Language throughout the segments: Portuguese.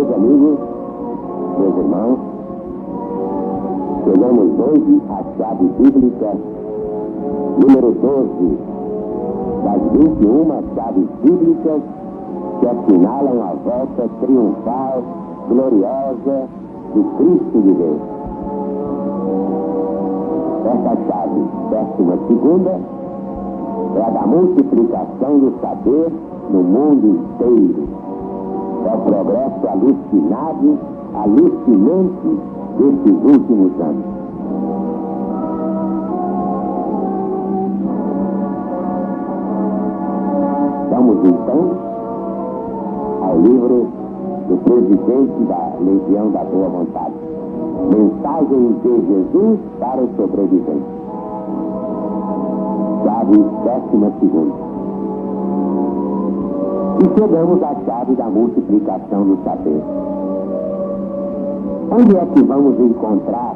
Meus amigos, meus irmãos, chegamos hoje à chave bíblica número 12 das 21 chaves bíblicas que assinalam a volta triunfal, gloriosa do Cristo de Deus. Esta chave, 12ª, é a da multiplicação do saber no mundo inteiro. É o progresso alucinante desses últimos anos. Vamos então ao livro do presidente da Legião da Boa Vontade. Mensagens de Jesus para os sobreviventes. Chave 12ª. E chegamos à chave da multiplicação do saber. Onde é que vamos encontrar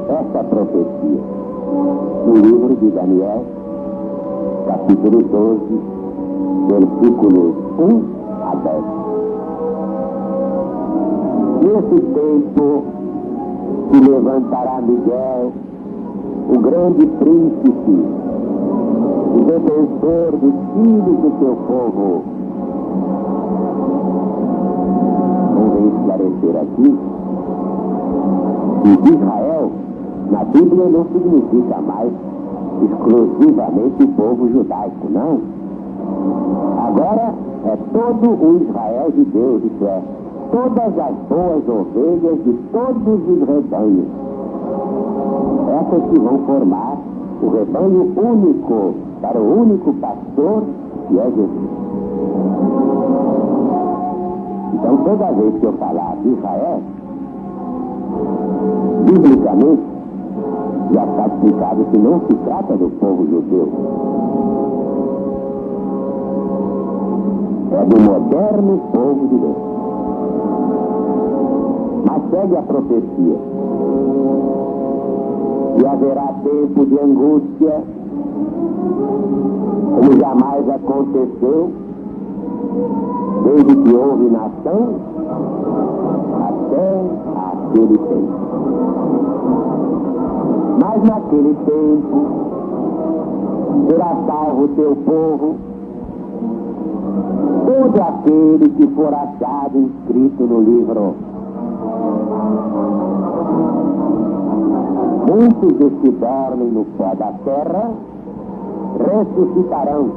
essa profecia? No livro de Daniel, capítulo 12, versículos 1 a 10. Nesse tempo se levantará Miguel, o grande príncipe, o defensor dos filhos do seu povo. Vamos esclarecer aqui que Israel, na Bíblia, não significa mais exclusivamente o povo judaico, não. Agora é todo o Israel de Deus, isso é, todas as boas ovelhas de todos os rebanhos. Essas que vão formar o rebanho único, para o único pastor que é Jesus. Então, toda vez que eu falar de Israel, biblicamente, já está explicado que não se trata do povo judeu. É do moderno povo de Deus. Mas segue a profecia. E haverá tempo de angústia, como jamais aconteceu, desde que houve nação, até aquele tempo. Mas naquele tempo será salvo o teu povo, todo aquele que for achado inscrito no livro. Muitos dos que dormem no pó da terra ressuscitarão,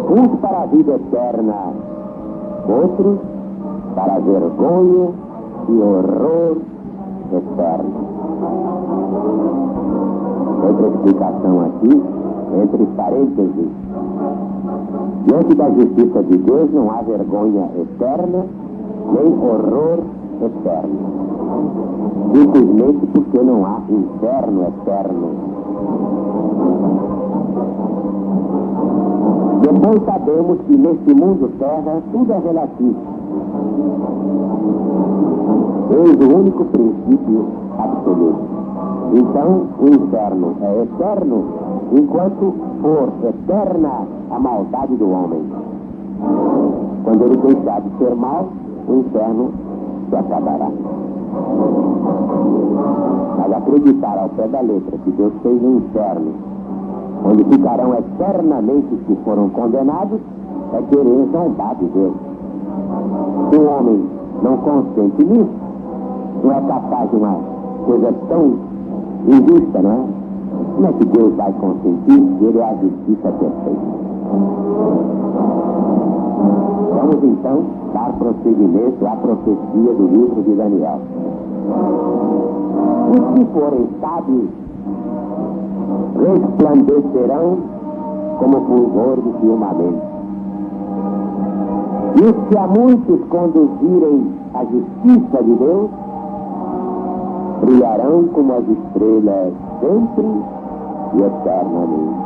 uns para a vida eterna, outros para a vergonha e horror eterno. Outra explicação aqui, entre parênteses. Diante da justiça de Deus não há vergonha eterna, nem horror eterno. Simplesmente porque não há inferno eterno. Depois sabemos que neste mundo terra tudo é relativo. Eis o único princípio absoluto. Então o inferno é eterno enquanto for eterna a maldade do homem. Quando ele deixar de ser mal, o inferno se acabará. Mas acreditar ao pé da letra que Deus fez um inferno, onde ficarão eternamente os que foram condenados, é querer zombar de Deus. Se o homem não consente nisso, não é capaz de uma coisa tão injusta, não é? Como é que Deus vai consentir? Ele é a justiça perfeita. Vamos então dar prosseguimento à profecia do livro de Daniel. Os que forem sábios resplandecerão como fulgor do firmamento. E os que a muitos conduzirem à justiça de Deus brilharão como as estrelas sempre e eternamente.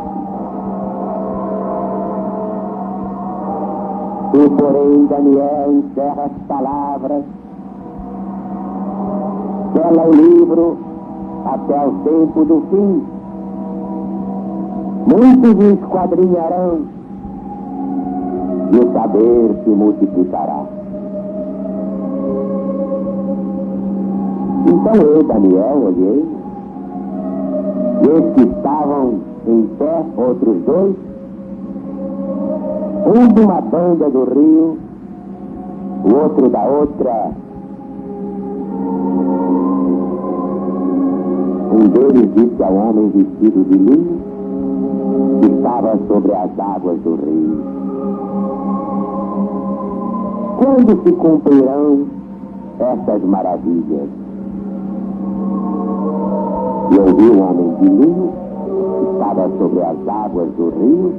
E porém Daniel encerra as palavras, sela o livro até o tempo do fim. Muitos o esquadrinharão e o saber se multiplicará. Então eu, Daniel, olhei, e eis que estavam em pé outros dois, um de uma banda do rio, o outro da outra. Um deles disse ao homem vestido de linho, que estava sobre as águas do rio: quando se cumprirão estas maravilhas? E ouvi o homem de linho, que estava sobre as águas do rio,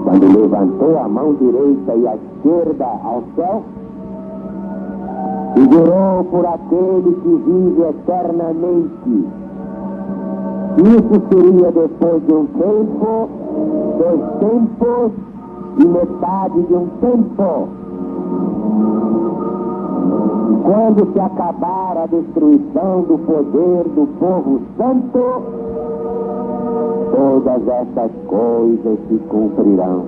quando levantou a mão direita e a esquerda ao céu, e jurou por aquele que vive eternamente. Isso seria depois de um tempo, 2 tempos e metade de um tempo. Quando se acabar a destruição do poder do povo santo, todas essas coisas se cumprirão.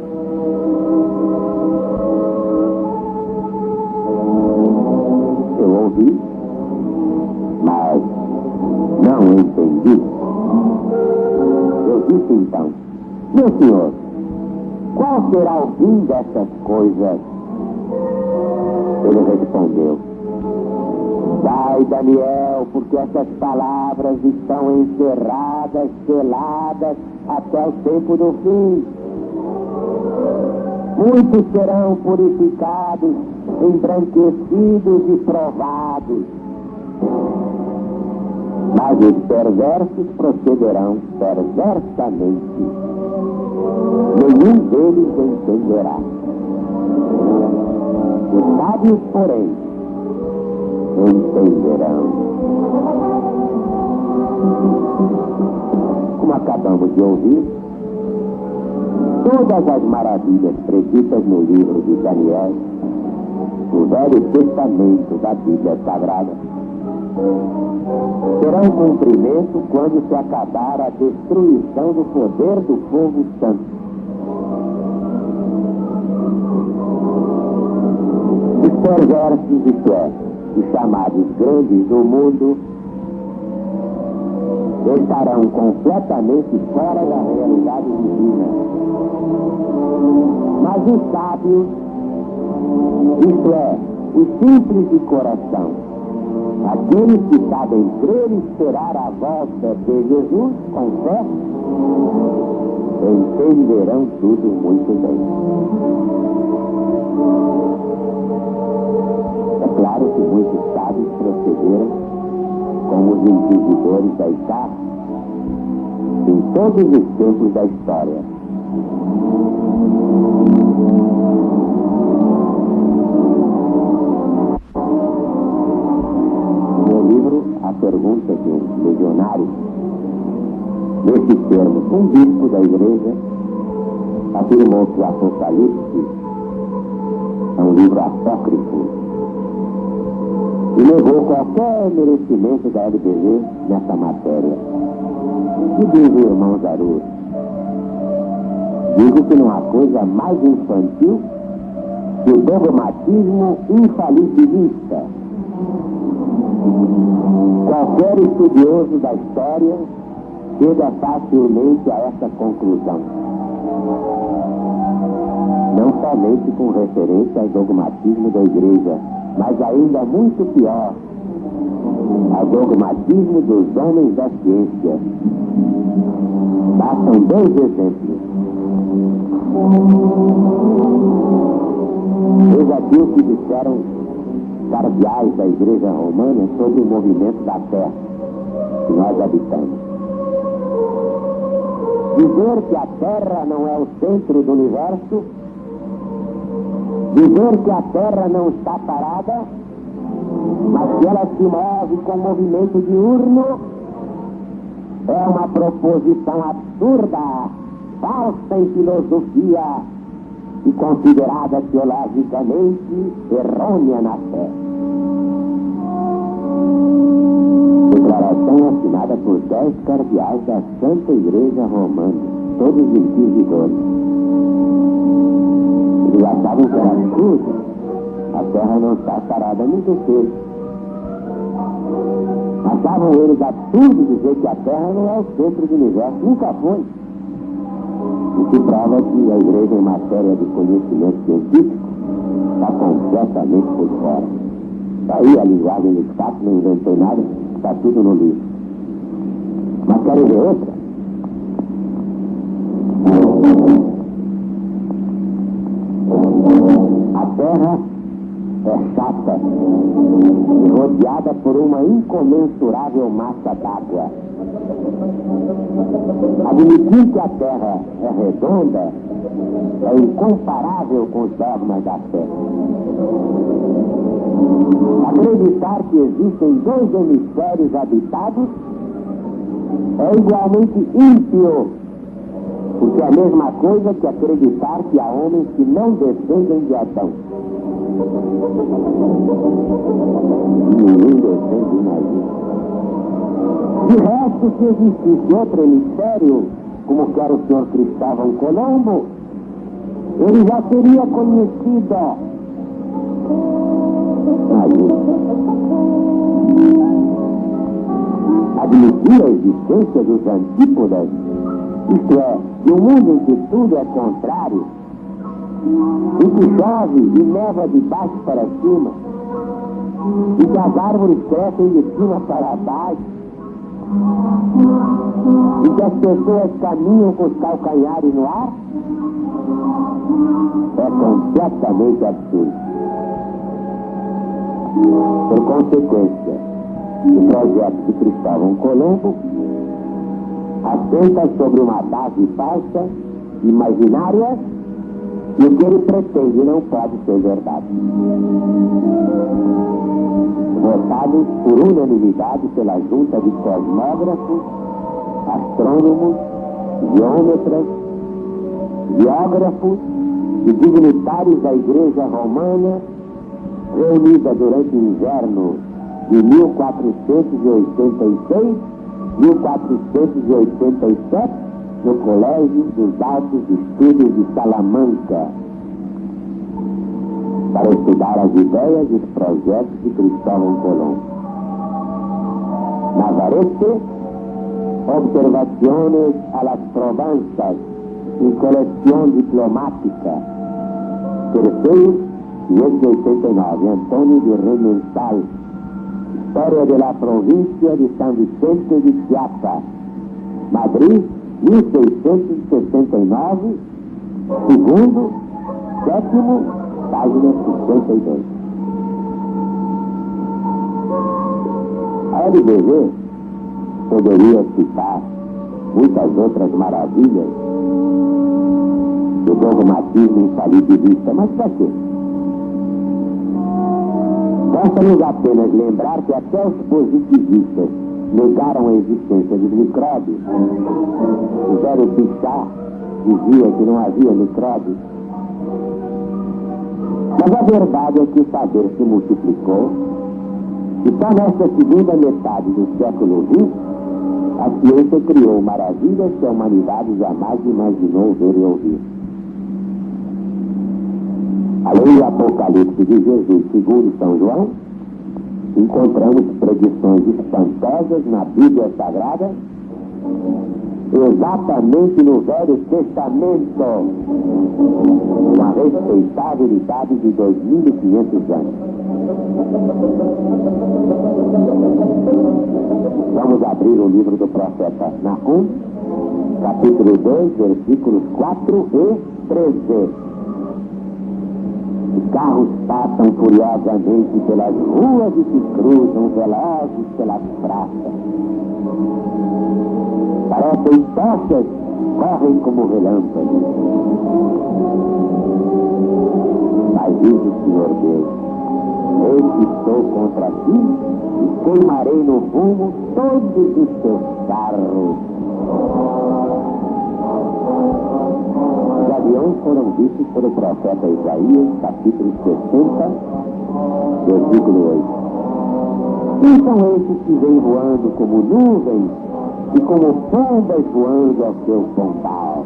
Eu ouvi, mas não entendi. Eu disse então: meu senhor, qual será o fim dessas coisas? Ele respondeu: vai, Daniel, porque essas palavras estão encerradas, seladas, até o tempo do fim. Muitos serão purificados, embranquecidos e provados, mas os perversos procederão perversamente. Nenhum deles entenderá. Os sábios, porém, entenderão. Como acabamos de ouvir, todas as maravilhas preditas no livro de Daniel, o Velho Testamento da Bíblia Sagrada, terão cumprimento quando se acabar a destruição do poder do povo santo. Os perversos, isto é, os chamados grandes do mundo, estarão completamente fora da realidade divina. Mas os sábios, isto é, os simples de coração, aqueles que sabem crer e esperar a volta de Jesus com fé, entenderão tudo muito bem. É claro que muitos sábios procederam como os inquisidores da Itália em todos os tempos da história. No livro A Pergunta de um Legionário, nesse termo, um bispo da igreja afirmou que o Apocalipse é um livro apócrifo e negou qualquer merecimento da LBV nessa matéria. E diz o irmão Zaru: digo que não há coisa mais infantil que o dogmatismo infalibilista. Qualquer estudioso da história chega facilmente a essa conclusão. Não somente com referência ao dogmatismo da igreja, mas ainda muito pior, ao dogmatismo dos homens da ciência. Bastam 2 exemplos. Eis aqui o que disseram cardeais da igreja romana sobre o movimento da Terra que nós habitamos. Dizer que a Terra não é o centro do universo, dizer que a Terra não está parada, mas que ela se move com movimento diurno, é uma proposição absurda, falsa em filosofia e considerada teologicamente errônea na fé. Declaração assinada por 10 cardeais da Santa Igreja Romana, todos inquisidores. Eles achavam que era tudo. A Terra não está parada, muito cedo. Achavam eles absurdo dizer que a Terra não é o centro do universo, nunca foi. O que prova que a igreja, em matéria de conhecimento científico, está completamente por fora. Está aí a linguagem dos fatos, não inventei nada, está tudo no livro. Mas quero ver outra. A Terra é chata e rodeada por uma incomensurável massa d'água. Admitir que a Terra é redonda é incomparável com os dogmas da fé. Acreditar que existem 2 hemisférios habitados é igualmente ímpio, porque é a mesma coisa que acreditar que há homens que não descendem de Adão. Ninguém descende mais isso. De resto, se existisse outro hemisfério, como quer o senhor Cristóvão Colombo, ele já teria conhecido. Admitir a existência dos antípodas, isto é, de um mundo em que tudo é contrário, em que chove e neva de baixo para cima, e que as árvores crescem de cima para baixo, e que as pessoas caminham com os calcanhares no ar, é completamente absurdo. Por consequência, o projeto de Cristóvão Colombo assenta sobre uma base falsa, imaginária, e o que ele pretende não pode ser verdade. Votados por unanimidade pela junta de cosmógrafos, astrônomos, geômetras, geógrafos e dignitários da Igreja Romana, reunida durante o inverno de 1486, 1487, no Colégio dos Altos Estudos de Salamanca, para estudar as ideias e os projetos de Cristóvão Colombo. Navarrete, Observaciones a las Provenças y Colección Diplomática, Terceiro, 589, Antônio de Remensal, História de la Província de São Vicente de Chiapa, Madrid, 1669, segundo, sétimo, página 52. A LBV poderia citar muitas outras maravilhas do dogmatismo infalibilista, mas para quê? Basta-nos apenas lembrar que até os positivistas negaram a existência dos micróbios. O Zero Pichá dizia que não havia micróbios. Mas a verdade é que o saber se multiplicou e só nesta segunda metade do século XX a ciência criou maravilhas que a humanidade jamais imaginou ver e ouvir. Além do Apocalipse de Jesus segundo São João, encontramos predições espantosas na Bíblia Sagrada, exatamente no Velho Testamento, com a respeitabilidade de 2.500 anos. Vamos abrir o livro do profeta Nahum, capítulo 2, versículos 4 e 13. Os carros passam furiosamente pelas ruas e se cruzam velozes pelas praças. Parecem tochas, correm como relâmpagos. Mas diz o Senhor Deus: eis que estou contra ti e queimarei no fumo todos os teus carros. Os aviões foram vistos pelo profeta Isaías, capítulo 60, versículo 8. Quem são esses que vêm voando como nuvens e como pombas voando ao seu pombal?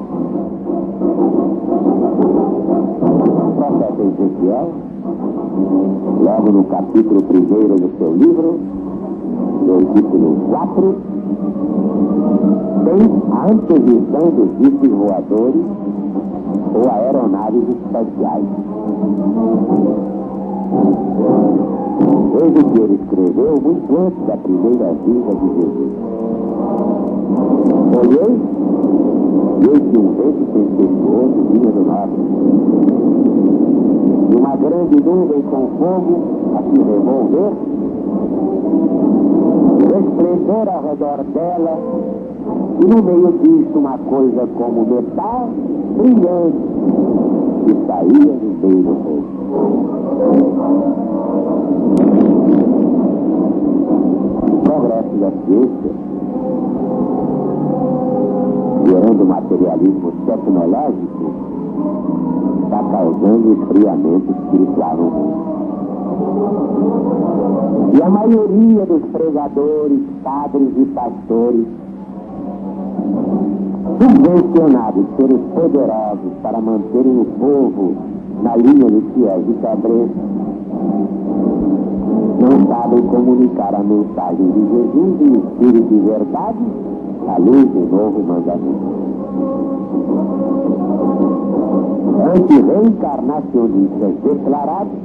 O profeta Ezequiel, logo no capítulo 1 do seu livro, Versículo 4, tem a antevisão dos discos voadores ou aeronaves espaciais. Desde que ele escreveu muito antes da primeira vinda de Jesus. Olhei, e eis que um vento tempestuoso vinha do norte, e uma grande nuvem com fogo a se revolver, resplendor ao redor dela, e no meio disso uma coisa como metal brilhante que saía do meio do rosto. O progresso da ciência, gerando materialismo tecnológico, está causando esfriamento espiritual no mundo. E a maioria dos pregadores, padres e pastores, subvencionados pelos poderosos para manterem o povo na linha dos fiéis de cabresto, não sabem comunicar a mensagem de Jesus em espírito de verdade à luz do novo mandamento. Anti-reencarnacionistas declarados,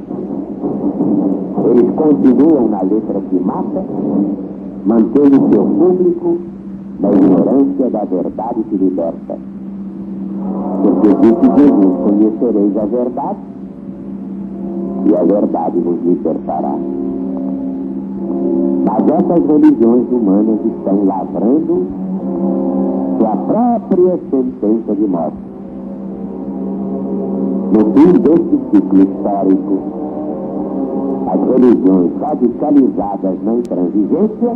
eles continuam na letra que mata, mantendo seu público na ignorância da verdade que liberta. Porque disse Jesus: conhecereis a verdade, e a verdade vos libertará. Mas essas religiões humanas estão lavrando sua própria sentença de morte. No fim deste ciclo histórico, as religiões radicalizadas na intransigência,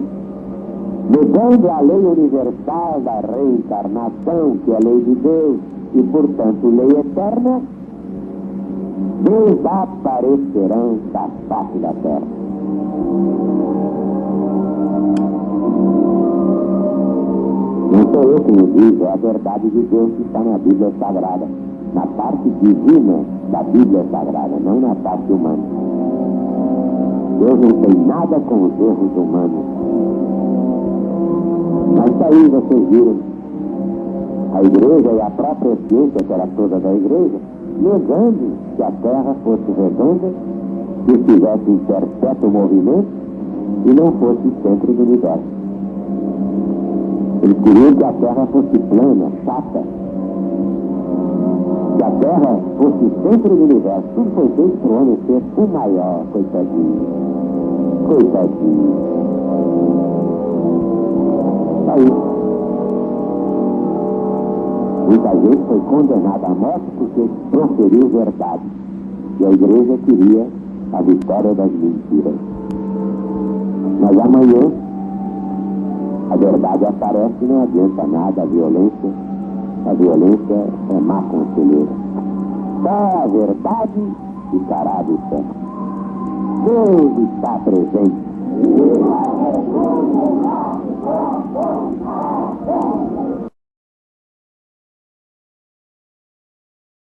negando a lei universal da reencarnação, que é a lei de Deus e, portanto, lei eterna, desaparecerão da face da terra. Não sou eu que me diz, é a verdade de Deus que está na Bíblia Sagrada, na parte divina da Bíblia Sagrada, não na parte humana. Deus não tem nada com os erros humanos. Mas aí vocês viram a igreja e a própria ciência, que era toda da igreja, negando que a Terra fosse redonda, que estivesse em perpétuo movimento e não fosse centro do universo. Eles queriam que a Terra fosse plana, chata, que a Terra fosse centro do universo. Tudo foi feito para o homem ser o maior, coitadinho. Coitadinho. Aí, muita gente foi condenada à morte porque proferiu verdade. E a igreja queria a vitória das mentiras. Mas amanhã, a verdade aparece e não adianta nada. A violência é má conselheira. Só a verdade ficará do céu. Deus está presente.